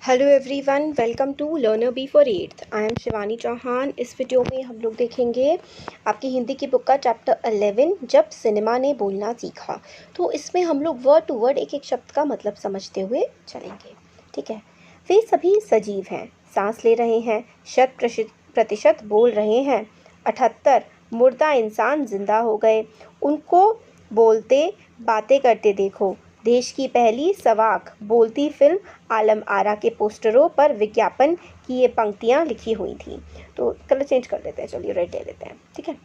Hello everyone, welcome to learner be for eighth. I am Shivani Chauhan. इस video में हम लोग देखेंगे आपकी हिंदी की बुक का चैप्टर 11, जब सिनेमा ने बोलना सीखा। तो इसमें हम लोग वर्ड टू वर्ड एक एक शब्द का मतलब समझते हुए चलेंगे। ठीक है। वे सभी सजीव हैं, सांस ले रहे हैं, 100% बोल रहे हैं। 78 मुर्दा इंसान जिंदा हो गए, उनको बोलते बातें करते देखो। देश की पहली सवाक बोलती फिल्म आलम आरा के पोस्टरों पर विज्ञापन की ये पंक्तियाँ लिखी हुई थी। तो कलर चेंज कर लेते हैं, चलिए रेड ले लेते हैं। ठीक है।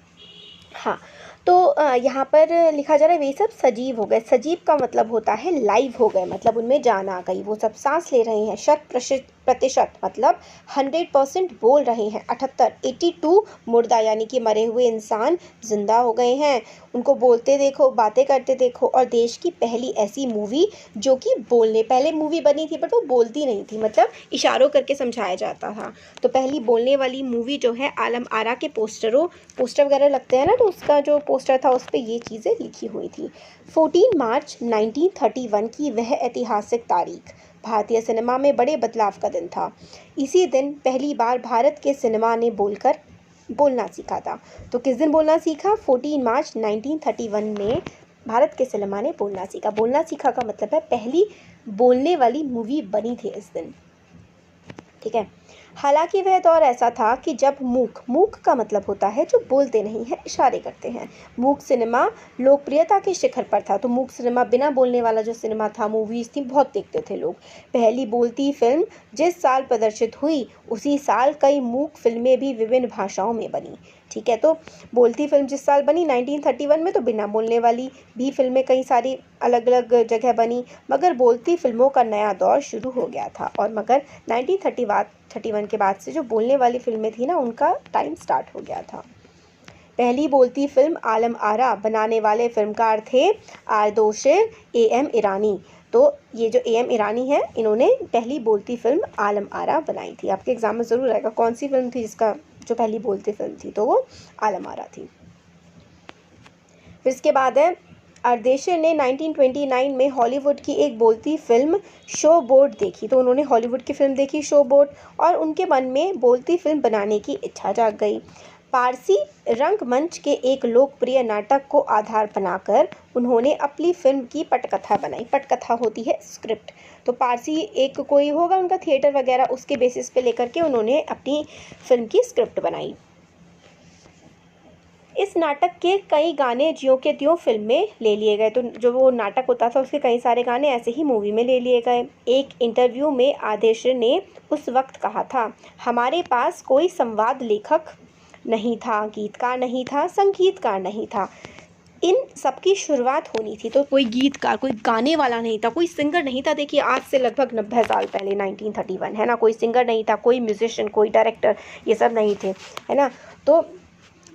हाँ, तो यहाँ पर लिखा जा रहा है वे सब सजीव हो गए। सजीव का मतलब होता है लाइव हो गए, मतलब उनमें जान आ गई। वो सब सांस ले रहे हैं। 100% मतलब 100% बोल रहे हैं। 82 मुर्दा यानी कि मरे हुए इंसान जिंदा हो गए हैं। उनको बोलते देखो, बातें करते देखो। और देश की पहली ऐसी मूवी जो कि पहले मूवी बनी थी बट वो बोलती नहीं थी, मतलब इशारों करके समझाया जाता था। तो पहली बोलने वाली मूवी जो है आलम आरा के पोस्टर वगैरह लगते हैं ना, तो उसका जो पोस्टर था उस पर ये चीज़ें लिखी हुई थी। 14 मार्च 1931 की वह ऐतिहासिक तारीख भारतीय सिनेमा में बड़े बदलाव का दिन था। इसी दिन पहली बार भारत के सिनेमा ने बोलना सीखा था। तो किस दिन बोलना सीखा? 14 मार्च 1931 में भारत के सिनेमा ने बोलना सीखा। बोलना सीखा का मतलब है पहली बोलने वाली मूवी बनी थी इस दिन। ठीक है। हालांकि वह दौर ऐसा था कि जब मूक का मतलब होता है जो बोलते नहीं है, इशारे करते हैं। मूक सिनेमा लोकप्रियता के शिखर पर था। तो मूक सिनेमा बिना बोलने वाला जो सिनेमा था, मूवीज थी, बहुत देखते थे लोग। पहली बोलती फिल्म जिस साल प्रदर्शित हुई उसी साल कई मूक फिल्में भी विभिन्न भाषाओं में बनी। ठीक है। तो बोलती फिल्म जिस साल बनी 1931 में, तो बिना बोलने वाली भी फिल्में कई सारी अलग अलग जगह बनी, मगर बोलती फिल्मों का नया दौर शुरू हो गया था। और मगर 1931 के बाद से जो बोलने वाली फिल्में थी ना, उनका टाइम स्टार्ट हो गया था। पहली बोलती फिल्म आलम आरा बनाने वाले फिल्मकार थे आरदोशेर AM ईरानी। तो ये जो AM ईरानी है, इन्होंने पहली बोलती फिल्म आलम आरा बनाई थी। आपके एग्जाम में ज़रूर आएगा कौन सी फिल्म थी जिसका जो पहली बोलती फिल्म थी, तो वो आलम आरा थी। फिर इसके बाद है आरदेशर ने 1929 में हॉलीवुड की एक बोलती फिल्म शो बोट देखी। तो उन्होंने हॉलीवुड की फिल्म देखी शो बोट, और उनके मन में बोलती फिल्म बनाने की इच्छा जाग गई। पारसी रंगमंच के एक लोकप्रिय नाटक को आधार बनाकर उन्होंने अपनी फिल्म की पटकथा बनाई। पटकथा होती है स्क्रिप्ट। तो पारसी एक कोई होगा उनका थिएटर वगैरह, उसके बेसिस पे लेकर के उन्होंने अपनी फिल्म की स्क्रिप्ट बनाई। इस नाटक के कई गाने ज्यों के त्यों फिल्म में ले लिए गए। तो जो वो नाटक होता था उसके कई सारे गाने ऐसे ही मूवी में ले लिए गए। एक इंटरव्यू में आदेशर ने उस वक्त कहा था, हमारे पास कोई संवाद लेखक नहीं था, गीतकार नहीं था, संगीतकार नहीं था। इन सबकी शुरुआत होनी थी। तो कोई गीतकार, कोई गाने वाला नहीं था, कोई सिंगर नहीं था। देखिए आज से लगभग 90 साल पहले 1931 है ना, कोई सिंगर नहीं था, कोई म्यूजिशियन, कोई डायरेक्टर, ये सब नहीं थे, है ना। तो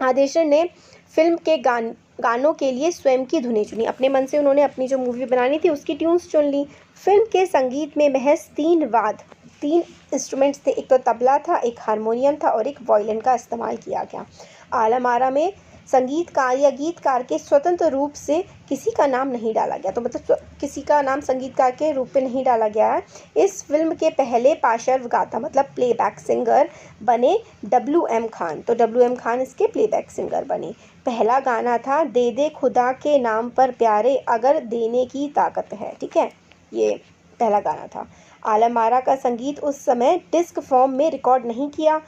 आदेशर ने फिल्म के गानों के लिए स्वयं की धुनें चुनी। अपने मन से उन्होंने अपनी जो मूवी बनानी थी उसकी ट्यून्स चुन ली। फिल्म के संगीत में महज 3 इंस्ट्रूमेंट्स थे। एक तो तबला था, एक हारमोनियम था और एक वायलिन का इस्तेमाल किया गया। आलम आरा में संगीतकार या गीतकार के स्वतंत्र रूप से किसी का नाम नहीं डाला गया। तो मतलब किसी का नाम संगीतकार के रूप में नहीं डाला गया है। इस फिल्म के पहले पार्श्व गाता मतलब प्लेबैक सिंगर बने WM खान। तो WM खान इसके प्लेबैक सिंगर बने। पहला गाना था दे दे खुदा के नाम पर प्यारे अगर देने की ताकत है। ठीक है, ये पहला गाना था। आलम आरा का संगीत उस समय डिस्क फॉर्म में रिकॉर्ड नहीं किया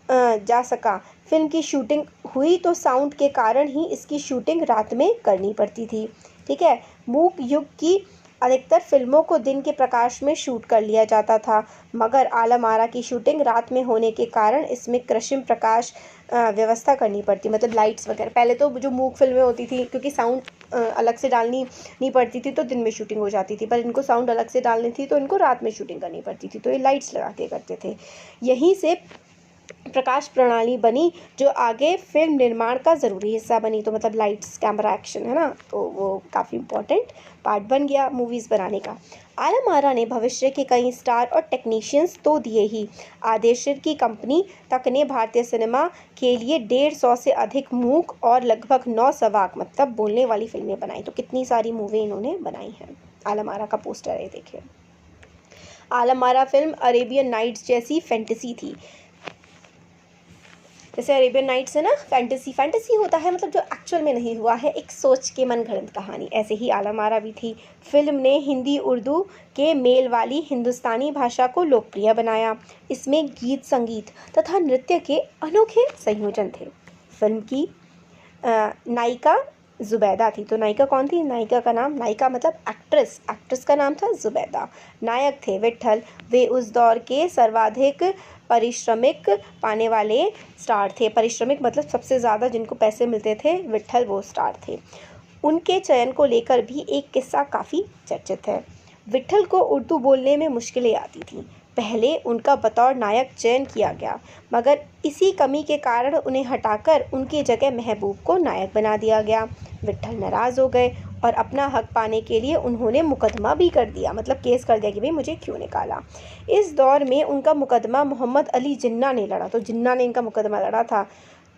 जा सका। फिल्म की शूटिंग हुई तो साउंड के कारण ही इसकी शूटिंग रात में करनी पड़ती थी। ठीक है। मूक युग की अधिकतर फिल्मों को दिन के प्रकाश में शूट कर लिया जाता था, मगर आलम आरा की शूटिंग रात में होने के कारण इसमें कृत्रिम प्रकाश व्यवस्था करनी पड़ती, मतलब लाइट्स वगैरह। पहले तो जो मूक फिल्में होती थी, क्योंकि साउंड अलग से डालनी नहीं पड़ती थी तो दिन में शूटिंग हो जाती थी, पर इनको साउंड अलग से डालनी थी तो इनको रात में शूटिंग करनी पड़ती थी, तो ये लाइट्स लगा के करते थे। यहीं से प्रकाश प्रणाली बनी जो आगे फिल्म निर्माण का ज़रूरी हिस्सा बनी। तो मतलब लाइट्स, कैमरा, एक्शन, है ना, तो वो काफ़ी इम्पोर्टेंट पार्ट बन गया मूवीज़ बनाने का। आलम आरा ने भविष्य के कई स्टार और टेक्नीशियंस तो दिए ही, आदेशर की कंपनी तक ने भारतीय सिनेमा के लिए 150 से अधिक मूक और लगभग 9 सवाक मतलब बोलने वाली फिल्में बनाई। तो कितनी सारी मूवी इन्होंने बनाई हैं। आलम आरा का पोस्टर है, देखिए। Alam Ara film Arabian nights जैसी फैंटेसी थी। जैसे अरेबियन नाइट्स है ना, फैंटेसी होता है, मतलब जो एक्चुअल में नहीं हुआ है, एक सोच के मनगढ़ंत कहानी, ऐसे ही आलम आरा भी थी। फिल्म ने हिंदी उर्दू के मेल वाली हिंदुस्तानी भाषा को लोकप्रिय बनाया। इसमें गीत संगीत तथा नृत्य के अनोखे संयोजन थे। फिल्म की नायिका ज़ुबैदा थी। तो नायिका कौन थी? नायिका का नाम, नायिका मतलब एक्ट्रेस का नाम था ज़ुबैदा। नायक थे विट्ठल। वे उस दौर के सर्वाधिक पारिश्रमिक पाने वाले स्टार थे। पारिश्रमिक मतलब सबसे ज़्यादा जिनको पैसे मिलते थे, विट्ठल वो स्टार थे। उनके चयन को लेकर भी एक किस्सा काफ़ी चर्चित है। विट्ठल को उर्दू बोलने में मुश्किलें आती थीं। पहले उनका बतौर नायक चयन किया गया, मगर इसी कमी के कारण उन्हें हटाकर उनकी जगह महबूब को नायक बना दिया गया। विट्ठल नाराज़ हो गए और अपना हक पाने के लिए उन्होंने मुकदमा भी कर दिया, मतलब केस कर दिया कि भाई मुझे क्यों निकाला। इस दौर में उनका मुकदमा मोहम्मद अली जिन्ना ने लड़ा। तो जिन्ना ने इनका मुकदमा लड़ा था,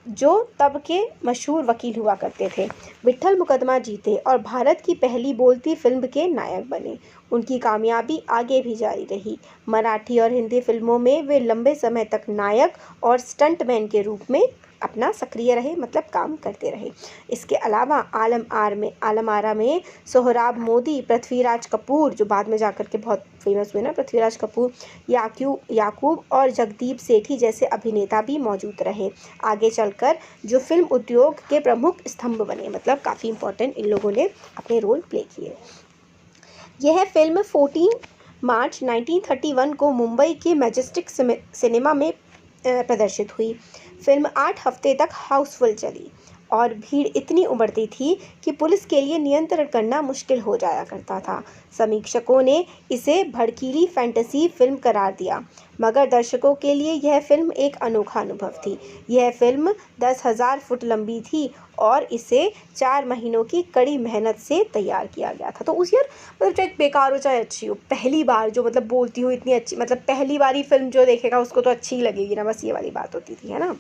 जो तब के मशहूर वकील हुआ करते थे। विट्ठल मुकदमा जीते और भारत की पहली बोलती फिल्म के नायक बने। उनकी कामयाबी आगे भी जारी रही। मराठी और हिंदी फिल्मों में वे लंबे समय तक नायक और स्टंटमैन के रूप में अपना सक्रिय रहे, मतलब काम करते रहे। इसके अलावा आलम आरा में सोहराब मोदी, पृथ्वीराज कपूर, जो बाद में जाकर के बहुत फेमस हुए ना, पृथ्वीराज कपूर, याकूब और जगदीप सेठी जैसे अभिनेता भी मौजूद रहे। आगे चलकर जो फिल्म उद्योग के प्रमुख स्तंभ बने, मतलब काफ़ी इम्पोर्टेंट इन लोगों ने अपने रोल प्ले किए। यह फिल्म 14 मार्च 1931 को मुंबई के मैजेस्टिक सिनेमा में प्रदर्शित हुई। फिल्म 8 हफ्ते तक हाउसफुल चली और भीड़ इतनी उमड़ती थी कि पुलिस के लिए नियंत्रण करना मुश्किल हो जाया करता था। समीक्षकों ने इसे भड़कीली फैंटेसी फिल्म करार दिया, मगर दर्शकों के लिए यह फिल्म एक अनोखा अनुभव थी। यह फिल्म 10,000 फुट लंबी थी और इसे 4 महीनों की कड़ी मेहनत से तैयार किया गया था। तो उस यार, मतलब चाहे बेकार हो चाहे अच्छी हो, पहली बार जो मतलब बोलती हो इतनी अच्छी, मतलब पहली बारी फिल्म जो देखेगा उसको तो अच्छी ही लगेगी ना, बस ये वाली बात होती थी, है ना।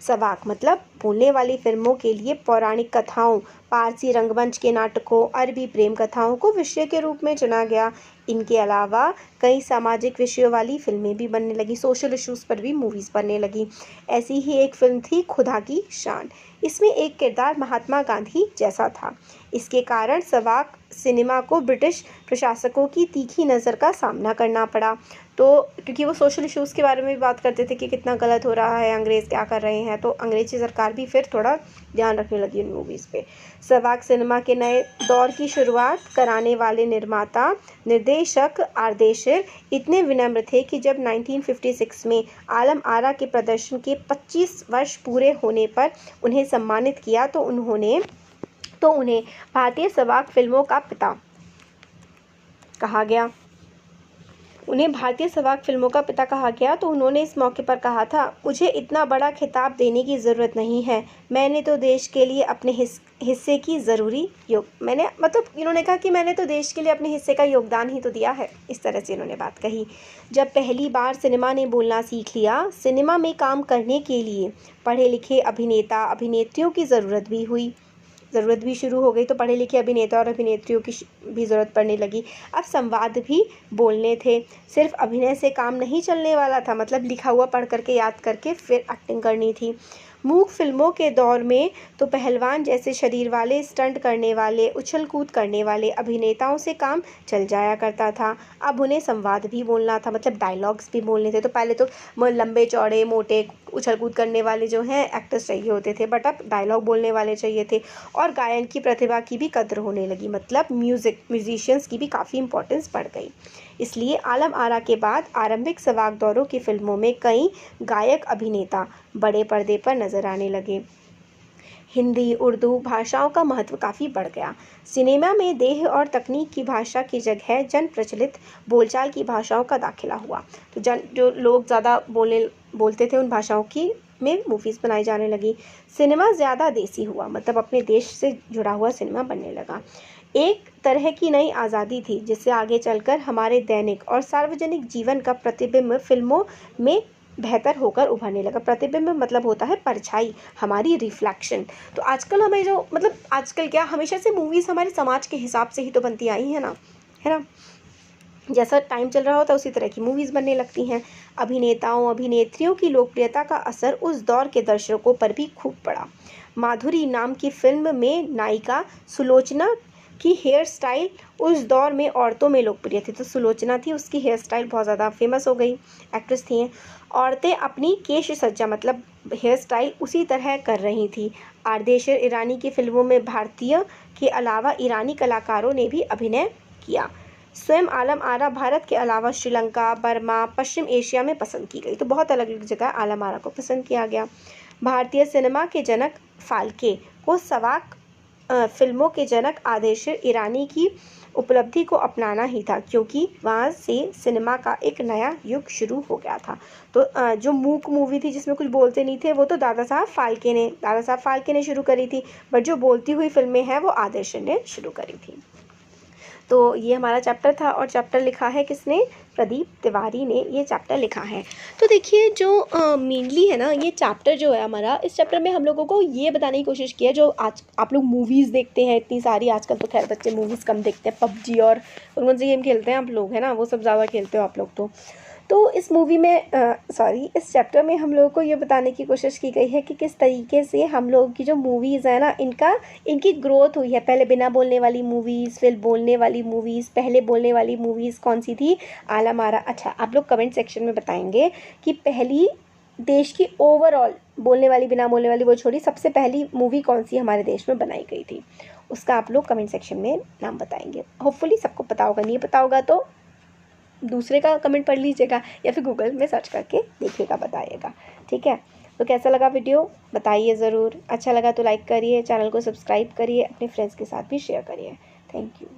सवाक मतलब बोलने वाली फिल्मों के लिए पौराणिक कथाओं, पारसी रंगमंच के नाटकों, अरबी प्रेम कथाओं को विषय के रूप में चुना गया। इनके अलावा कई सामाजिक विषयों वाली फिल्में भी बनने लगी, सोशल इश्यूज़ पर भी मूवीज़ बनने लगी। ऐसी ही एक फिल्म थी खुदा की शान। इसमें एक किरदार महात्मा गांधी जैसा था। इसके कारण सवाक सिनेमा को ब्रिटिश प्रशासकों की तीखी नज़र का सामना करना पड़ा। तो क्योंकि वो सोशल इश्यूज़ के बारे में भी बात करते थे कि कितना गलत हो रहा है, अंग्रेज़ क्या कर रहे हैं, तो अंग्रेज़ी सरकार भी फिर थोड़ा ध्यान रखने लगी उन मूवीज़ पे। सवाक सिनेमा के नए दौर की शुरुआत कराने वाले निर्माता निर्देशक आरदेशिर इतने विनम्र थे कि जब 1956 में आलम आरा के प्रदर्शन के 25 वर्ष पूरे होने पर उन्हें सम्मानित किया तो उन्हें भारतीय सवाक फिल्मों का पिता कहा गया। तो उन्होंने इस मौके पर कहा था, मुझे इतना बड़ा खिताब देने की ज़रूरत नहीं है, मैंने तो देश के लिए अपने हिस्से की इन्होंने कहा कि मैंने तो देश के लिए अपने हिस्से का योगदान ही तो दिया है। इस तरह से इन्होंने बात कही। जब पहली बार सिनेमा ने बोलना सीख लिया, सिनेमा में काम करने के लिए पढ़े लिखे अभिनेता अभिनेत्रियों की ज़रूरत भी शुरू हो गई। तो पढ़े लिखे अभिनेता और अभिनेत्रियों की भी ज़रूरत पड़ने लगी। अब संवाद भी बोलने थे, सिर्फ अभिनय से काम नहीं चलने वाला था, मतलब लिखा हुआ पढ़ करके याद करके फिर एक्टिंग करनी थी। मूक फिल्मों के दौर में तो पहलवान जैसे शरीर वाले, स्टंट करने वाले, उछल कूद करने वाले अभिनेताओं से काम चल जाया करता था। अब उन्हें संवाद भी बोलना था, मतलब डायलॉग्स भी बोलने थे। तो पहले तो लंबे चौड़े मोटे उछल कूद करने वाले जो हैं एक्टर्स चाहिए होते थे, बट अब डायलॉग बोलने वाले चाहिए थे। और गायन की प्रतिभा की भी कद्र होने लगी, मतलब म्यूजिशियंस की भी काफ़ी इंपॉर्टेंस बढ़ गई। इसलिए आलम आरा के बाद आरंभिक सवाक दौरों की फिल्मों में कई गायक अभिनेता बड़े पर्दे पर नजर आने लगे। हिंदी उर्दू भाषाओं का महत्व काफ़ी बढ़ गया। सिनेमा में देह और तकनीक की भाषा की जगह जन प्रचलित बोलचाल की भाषाओं का दाखिला हुआ। तो जो लोग ज़्यादा बोलते थे उन भाषाओं की में मूवीज़ बनाई जाने लगी। सिनेमा ज़्यादा देसी हुआ, मतलब अपने देश से जुड़ा हुआ सिनेमा बनने लगा। एक तरह की नई आज़ादी थी जिससे आगे चलकर हमारे दैनिक और सार्वजनिक जीवन का प्रतिबिंब फिल्मों में बेहतर होकर उभरने लगा। प्रतिबिंब मतलब होता है परछाई, हमारी रिफ्लेक्शन। तो आजकल हमें जो आजकल क्या, हमेशा से मूवीज़ हमारे समाज के हिसाब से ही तो बनती आई है ना, जैसा टाइम चल रहा होता है उसी तरह की मूवीज़ बनने लगती हैं। अभिनेताओं अभिनेत्रियों की लोकप्रियता का असर उस दौर के दर्शकों पर भी खूब पड़ा। माधुरी नाम की फिल्म में नायिका सुलोचना की हेयर स्टाइल उस दौर में औरतों में लोकप्रिय थी। तो सुलोचना थी, उसकी हेयर स्टाइल बहुत ज़्यादा फेमस हो गई, एक्ट्रेस थी। औरतें अपनी केश सज्जा मतलब हेयर स्टाइल उसी तरह कर रही थी। आरदेशर ईरानी की फिल्मों में भारतीय के अलावा ईरानी कलाकारों ने भी अभिनय किया। स्वयं आलम आरा भारत के अलावा श्रीलंका, बर्मा, पश्चिम एशिया में पसंद की गई। तो बहुत अलग अलग जगह आलम आरा को पसंद किया गया। भारतीय सिनेमा के जनक फाल्के को सवाक फिल्मों के जनक आदेशर ईरानी की उपलब्धि को अपनाना ही था, क्योंकि वहाँ से सिनेमा का एक नया युग शुरू हो गया था। तो जो मूक मूवी थी जिसमें कुछ बोलते नहीं थे, वो तो दादा साहब फाल्के ने शुरू करी थी, बट जो बोलती हुई फिल्में हैं वो आदेशर ने शुरू करी थी। तो ये हमारा चैप्टर था, और चैप्टर लिखा है किसने? प्रदीप तिवारी ने ये चैप्टर लिखा है। तो देखिए जो मेनली है ना, ये चैप्टर जो है हमारा, इस चैप्टर में हम लोगों को ये बताने की कोशिश की है, जो आज आप लोग मूवीज़ देखते हैं इतनी सारी, आजकल तो खैर बच्चे मूवीज़ कम देखते हैं, पबजी और कौन से गेम खेलते हैं आप लोग, है ना, वो सब ज़्यादा खेलते हो आप लोग। तो इस मूवी में इस चैप्टर में हम लोगों को ये बताने की कोशिश की गई है कि किस तरीके से हम लोग की जो मूवीज़ है ना, इनकी ग्रोथ हुई है। पहले बिना बोलने वाली मूवीज़, फिर बोलने वाली मूवीज़, पहले बोलने वाली मूवीज़ कौन सी थी? आलम आरा। अच्छा, आप लोग कमेंट सेक्शन में बताएंगे कि पहली देश की ओवरऑल बोलने वाली, बिना बोलने वाली वो छोड़ी, सबसे पहली मूवी कौन सी हमारे देश में बनाई गई थी, उसका आप लोग कमेंट सेक्शन में नाम बताएंगे। होपफुली सबको पता होगा, नहीं पता होगा तो दूसरे का कमेंट पढ़ लीजिएगा या फिर गूगल में सर्च करके देखिएगा, बताइएगा। ठीक है, तो कैसा लगा वीडियो बताइए ज़रूर। अच्छा लगा तो लाइक करिए, चैनल को सब्सक्राइब करिए, अपने फ्रेंड्स के साथ भी शेयर करिए। Thank you.